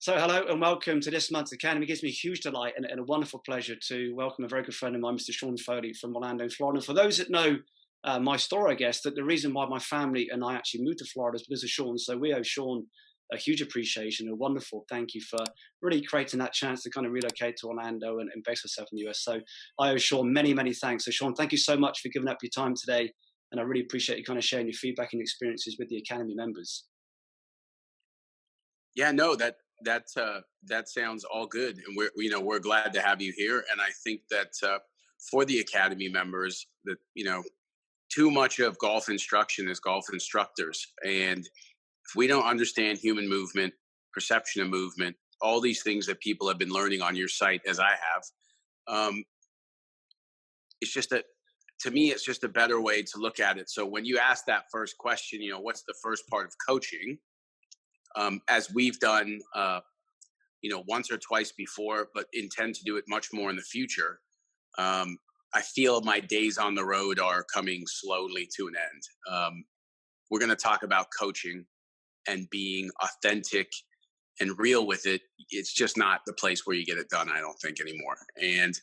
So hello and welcome to this month's Academy. It gives me huge delight and a wonderful pleasure to welcome a very good friend of mine, Mr. Sean Foley from Orlando, Florida. And for those that know my story, I guess, that the reason why my family and I actually moved to Florida is because of Sean. So we owe Sean a huge appreciation, a wonderful thank you for really creating that chance to kind of relocate to Orlando and base yourself in the US. So I owe Sean many, many thanks. So Sean, thank you so much for giving up your time today. And I really appreciate you kind of sharing your feedback and experiences with the Academy members. Yeah, no, that sounds all good, and we're glad to have you here. And I think that for the academy members, that too much of golf instruction is golf instructors, and if we don't understand human movement, perception of movement, all these things that people have been learning on your site, as I have, it's just that to me, it's just a better way to look at it. So when you ask that first question, what's the first part of coaching? As we've done, once or twice before, but intend to do it much more in the future. I feel my days on the road are coming slowly to an end. We're going to talk about coaching and being authentic and real with it. It's just not the place where you get it done, I don't think, anymore. And,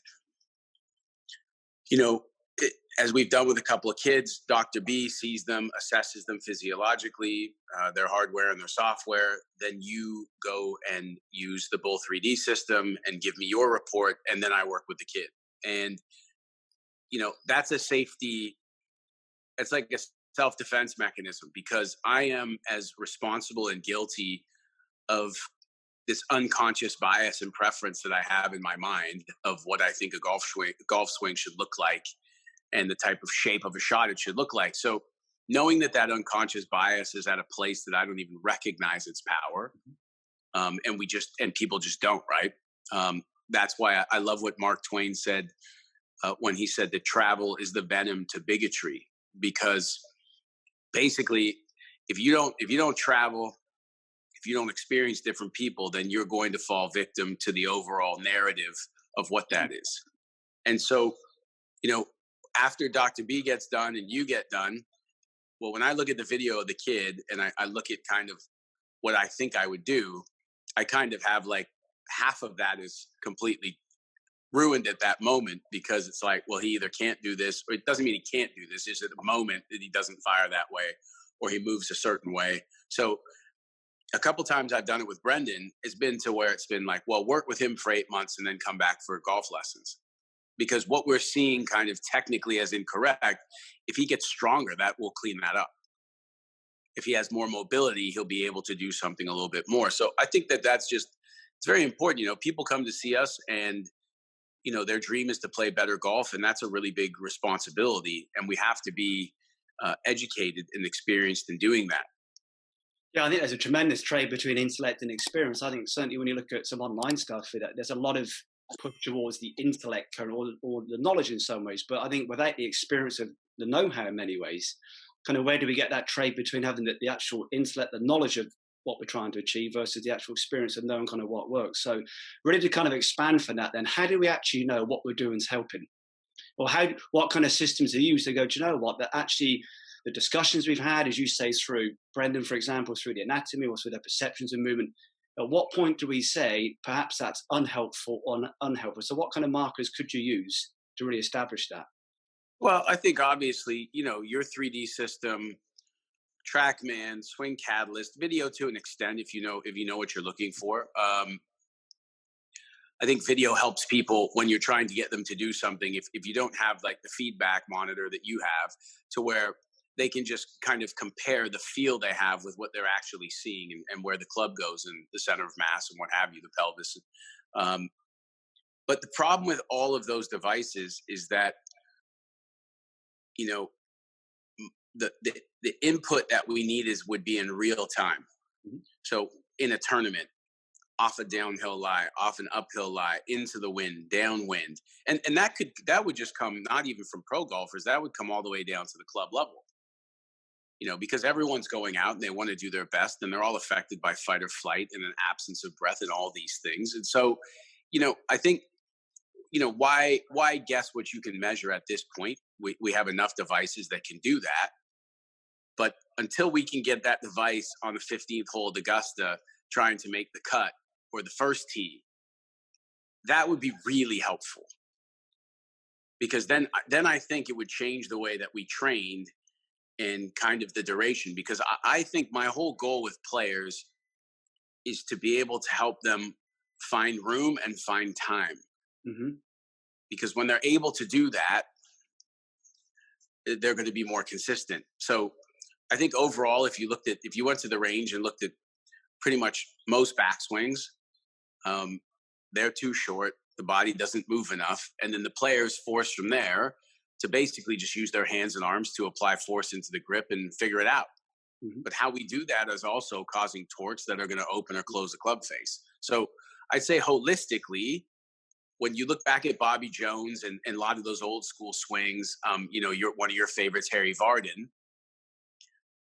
as we've done with a couple of kids, Dr. B sees them, assesses them physiologically, their hardware and their software. Then you go and use the Bull3D system and give me your report, and then I work with the kid. And, that's a safety. It's like a self-defense mechanism, because I am as responsible and guilty of this unconscious bias and preference that I have in my mind of what I think a golf swing should look like, and the type of shape of a shot it should look like. So knowing that unconscious bias is at a place that I don't even recognize its power, and people just don't, right? That's why I love what Mark Twain said when he said that travel is the venom to bigotry, because basically, if you don't travel, if you don't experience different people, then you're going to fall victim to the overall narrative of what that is. And so, after Dr. B gets done and you get done, well, when I look at the video of the kid and I look at kind of what I think I would do, I kind of have like half of that is completely ruined at that moment, because it's like, well, he either can't do this, or it doesn't mean he can't do this. It's at the moment that he doesn't fire that way, or he moves a certain way. So a couple times I've done it with Brendan, it's been to where it's been like, well, work with him for 8 months and then come back for golf lessons. Because what we're seeing kind of technically as incorrect, if he gets stronger, that will clean that up. If he has more mobility, he'll be able to do something a little bit more. So I think it's very important. People come to see us and, their dream is to play better golf. And that's a really big responsibility. And we have to be educated and experienced in doing that. Yeah, I think there's a tremendous trade between intellect and experience. I think certainly when you look at some online stuff, there's a lot of push towards the intellect or the knowledge in some ways. But I think without the experience of the know-how in many ways, kind of where do we get that trade between having the actual intellect, the knowledge of what we're trying to achieve versus the actual experience of knowing kind of what works? So really to kind of expand from that, then how do we actually know what we're doing is helping? Or what kind of systems are used to go, do you know what, that actually the discussions we've had, as you say, through Brendan, for example, through the anatomy or through the perceptions of movement, at what point do we say perhaps that's unhelpful or unhelpful? So what kind of markers could you use to really establish that? Well, I think obviously, your 3D system, TrackMan, Swing Catalyst, video to an extent, if you know what you're looking for. I think video helps people when you're trying to get them to do something. If you don't have like the feedback monitor that you have, to where they can just kind of compare the feel they have with what they're actually seeing, and where the club goes and the center of mass and what have you, the pelvis. But the problem with all of those devices is that, the input that we need would be in real time. Mhm. So in a tournament, off a downhill lie, off an uphill lie, into the wind, downwind, and that would just come not even from pro golfers, that would come all the way down to the club level. Because everyone's going out and they want to do their best, and they're all affected by fight or flight and an absence of breath and all these things. And so, I think, why guess what you can measure at this point? We have enough devices that can do that. But until we can get that device on the 15th hole at Augusta trying to make the cut, or the first tee, that would be really helpful. Because then I think it would change the way that we trained and kind of the duration. Because I think my whole goal with players is to be able to help them find room and find time. Mm-hmm. Because when they're able to do that, they're going to be more consistent. So I think overall, if you went to the range and looked at pretty much most backswings, they're too short. The body doesn't move enough. And then the players force from there to basically just use their hands and arms to apply force into the grip and figure it out. Mm-hmm. But how we do that is also causing torques that are going to open or close the club face. So I'd say holistically, when you look back at Bobby Jones and a lot of those old school swings, one of your favorites, Harry Vardon,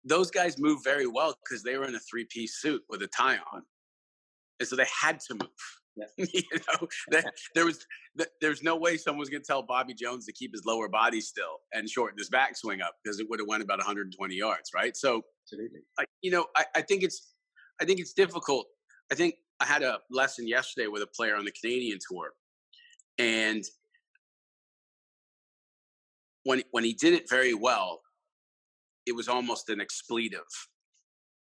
those guys move very well because they were in a three-piece suit with a tie on. And so they had to move. Yeah. There's no way someone's going to tell Bobby Jones to keep his lower body still and shorten his backswing up, because it would have went about 120 yards, right? So, absolutely. I think it's difficult. I think I had a lesson yesterday with a player on the Canadian tour, and when he did it very well, it was almost an expletive.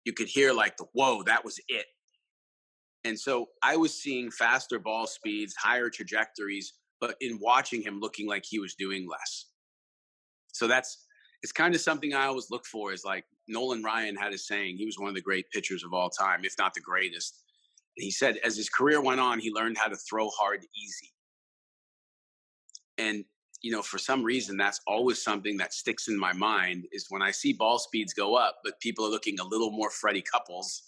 You could hear like whoa, that was it. And so I was seeing faster ball speeds, higher trajectories, but in watching him looking like he was doing less. So it's kind of something I always look for, is like Nolan Ryan had a saying. He was one of the great pitchers of all time, if not the greatest. And he said, as his career went on, he learned how to throw hard easy. And, for some reason, that's always something that sticks in my mind, is when I see ball speeds go up, but people are looking a little more Freddie Couples,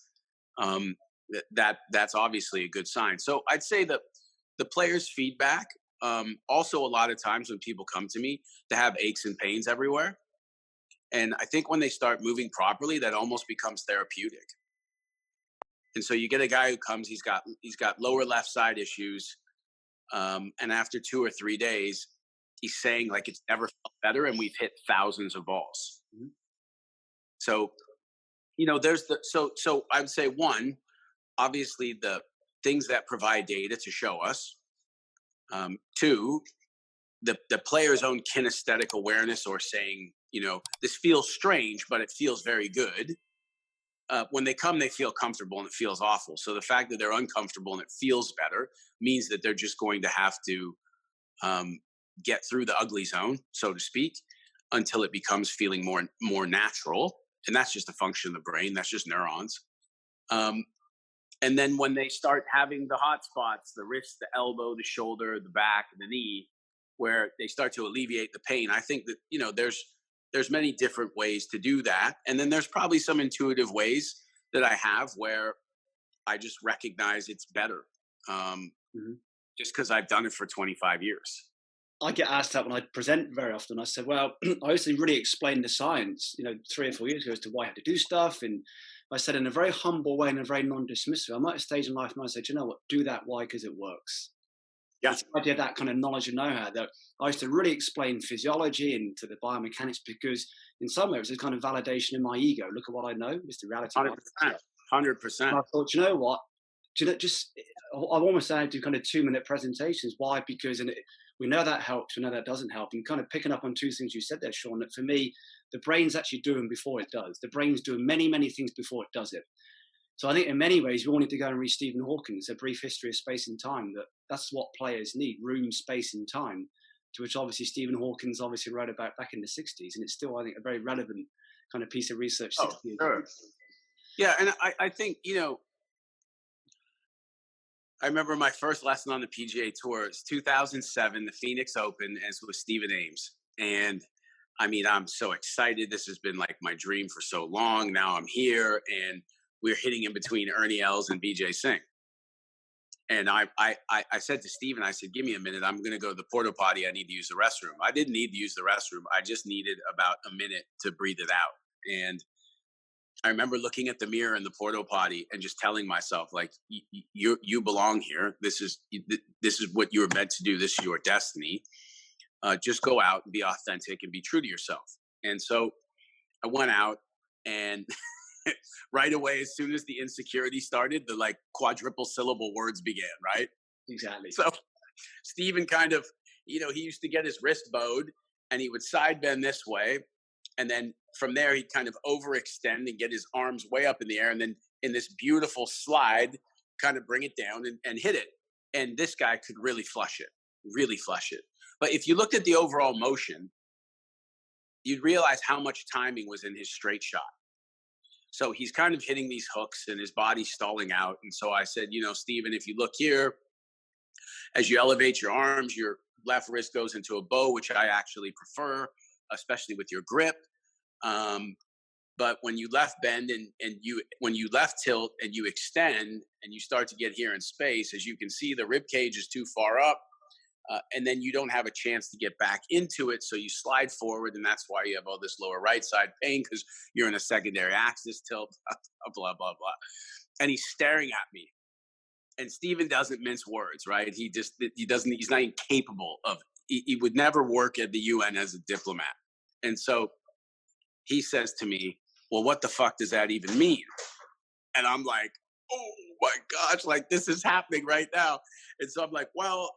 that's obviously a good sign. So I'd say that the players' feedback, also a lot of times when people come to me, they have aches and pains everywhere. And I think when they start moving properly, that almost becomes therapeutic. And so you get a guy who comes, he's got lower left side issues. And after 2 or 3 days, he's saying like it's never felt better, and we've hit thousands of balls. Mm-hmm. So, so I would say, one, obviously the things that provide data to show us. Two, the player's own kinesthetic awareness, or saying, this feels strange, but it feels very good. When they come, they feel comfortable and it feels awful. So the fact that they're uncomfortable and it feels better means that they're just going to have to get through the ugly zone, so to speak, until it becomes feeling more natural. And that's just a function of the brain. That's just neurons. And then when they start having the hot spots, the wrist, the elbow, the shoulder, the back, the knee, where they start to alleviate the pain, I think that, there's many different ways to do that. And then there's probably some intuitive ways that I have where I just recognize it's better, just because I've done it for 25 years. I get asked that when I present very often. I said, well, I used to really explain the science, 3 or 4 years ago, as to why I had to do stuff. And I said in a very humble way and a very non-dismissive. I'm at a stage in life and I said, you know what, do that. Why? Because it works. Yeah. I did that kind of knowledge and know-how that I used to really explain physiology and to the biomechanics, because in some ways it's kind of validation in my ego. Look at what I know. It's the reality. 100%. I thought, you know what? I've almost had to do kind of 2-minute presentations. Why? Because we know that helps. We know that doesn't help. And kind of picking up on 2 things you said there, Sean, that for me, the brain's actually doing before it does. The brain's doing many, many things before it does it. So I think in many ways, we all need to go and read Stephen Hawking's A Brief History of Space and Time. That's what players need: room, space, and time. To which obviously Stephen Hawking's obviously wrote about back in the 60s, and it's still, I think, a very relevant kind of piece of research. Oh, sure. Yeah, and I think, I remember my first lesson on the PGA Tour. It's 2007, the Phoenix Open, and it's with Stephen Ames. And I mean, I'm so excited. This has been like my dream for so long. Now I'm here, and we're hitting in between Ernie Els and BJ Singh. And I said to Stephen, I said, give me a minute. I'm going to go to the porta potty. I need to use the restroom. I didn't need to use the restroom. I just needed about a minute to breathe it out. And I remember looking at the mirror in the porta potty and just telling myself, like, you belong here. This is what you were meant to do. This is your destiny. Just go out and be authentic and be true to yourself. And so I went out, and right away, as soon as the insecurity started, the like quadruple syllable words began, right? Exactly. So Steven kind of, he used to get his wrist bowed and he would side bend this way. And then from there, he'd kind of overextend and get his arms way up in the air. And then in this beautiful slide, kind of bring it down and hit it. And this guy could really flush it, really flush it. But if you looked at the overall motion, you'd realize how much timing was in his straight shot. So he's kind of hitting these hooks and his body's stalling out. And so I said, Steven, if you look here, as you elevate your arms, your left wrist goes into a bow, which I actually prefer, especially with your grip. But when you left bend when you left tilt and you extend and you start to get here in space, as you can see, the rib cage is too far up. And then you don't have a chance to get back into it. So you slide forward, and that's why you have all this lower right side pain, because you're in a secondary axis tilt, blah, blah, blah. And he's staring at me. And Steven doesn't mince words, right? He's not incapable of, he would never work at the UN as a diplomat. And so he says to me, well, what the fuck does that even mean? And I'm like, oh my gosh, like this is happening right now. And so I'm like, well,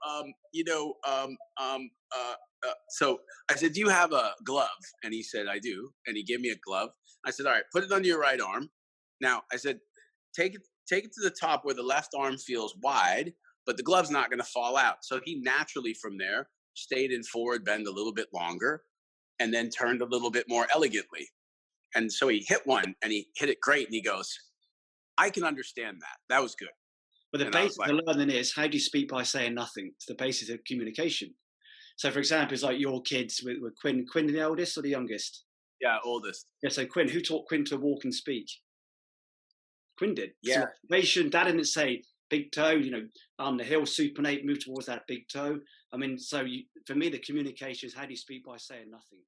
so I said, do you have a glove? And he said, I do. And he gave me a glove. I said, all right, put it under your right arm. Now I said, take it to the top where the left arm feels wide, but the glove's not going to fall out. So he naturally from there stayed in forward bend a little bit longer and then turned a little bit more elegantly. And so he hit one and he hit it great. And he goes, I can understand that. That was good. But the basis of learning is, how do you speak by saying nothing? It's the basis of communication. So, for example, it's like your kids with Quinn. Quinn, the eldest or the youngest? Yeah, oldest. Yeah, so Quinn, who taught Quinn to walk and speak? Quinn did. Yeah. So Dad didn't say, big toe, on the hill, supinate, move towards that big toe. I mean, so for me, the communication is, how do you speak by saying nothing?